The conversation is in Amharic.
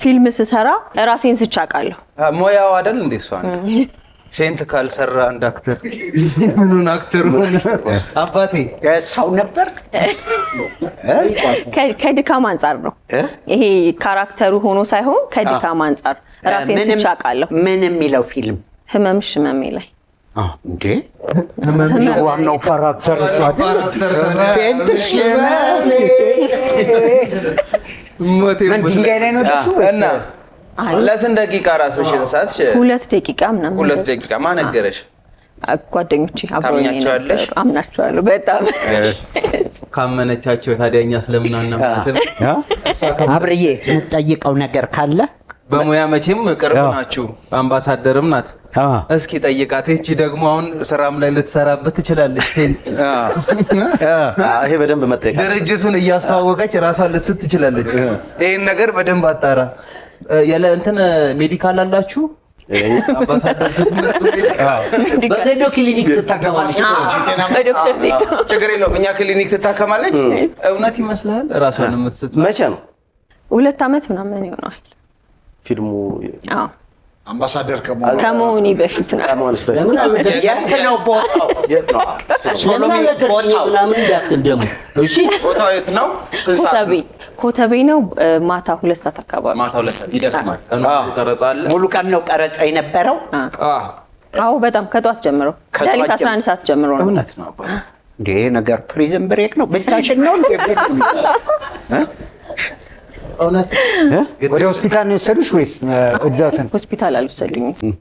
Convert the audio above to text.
ፊልም ስሰራ ራሴን ስቻቃለሁ ሞያው አይደል እንዴ እሷ ፌንት ካልሰራ አንድ አክተር ምኑን አክተር ሆነ አባቴ ሰው ነበር ከድካም አንፃር ነው ይሄ ካራክተሩ ሆኖ ሳይሆን ከድካም አንፃር ራሴን ስቻቃለሁ ምን የሚለው ፊልም ህመምሽ ህመሜ ላይ እንዴ ህመምሽ ዋናው ካራክተር ፌንትሽ ሞቴ ድንጋይ ላይ ነው እና ለስንት ደቂቃ ራስሽን ሳትሽ 2 ደቂቃ ምናምን 2 ደቂቃ ማን ነገረሽ ጓደኞቼ አብሮኝ ነበር አምናቸዋለሁ በጣም ካመነቻቸው ታዲያኛ ስለምናናማት አብርዬ የምትጠይቀው ነገር ካለ በሙያ መቼም ቅርብ ናችሁ አምባሳደርም ናት እስኪ ጠይቃት እቺ ደግሞ አሁን ስራም ላይ ልትሰራበት ትችላለች ይሄ በደንብ መጠየቅ ድርጅቱን እያስተዋወቀች ራሷን ልትስት ትችላለች ይሄን ነገር በደንብ አጣራ ያለ እንትን ሜዲካል አላችሁ አምባሳደር ስትመጡ በዘዶ ክሊኒክ ትታከማለች በዶክተር ዜዶ ችግር የለውም እኛ ክሊኒክ ትታከማለች እውነት ይመስላል ራሷን የምትስት መቼ ነው 2 አመት ምናምን ይሆናል ፊልሙ አምባሳደር ከመሆኔ በፊት ነው ለምን ያንተው ቦታው ሶሎሜ ቦታው ለምን እንዳትደሙ እሺ ቦታው የት ነው ኮተቤ ነው ማታ 2 ሰዓት አካባቢ ማታ 2 ሰዓት ይደክማል ቀረጻለ ሙሉ ቀን ነው ቀረጻ የነበረው አዎ በጣም ከጧት ጀምሮ ዳሊት 11 ሰዓት ጀምሮ ነው እውነት ነው አባቴ እንዴ ነገር ፕሪዝን ብሬክ ነው ብቻችን ነው እንዴ እውነት ወደ ሆስፒታል ነው የወሰዱሽ ወይስ እዛው ሆስፒታል አልወሰዱኝም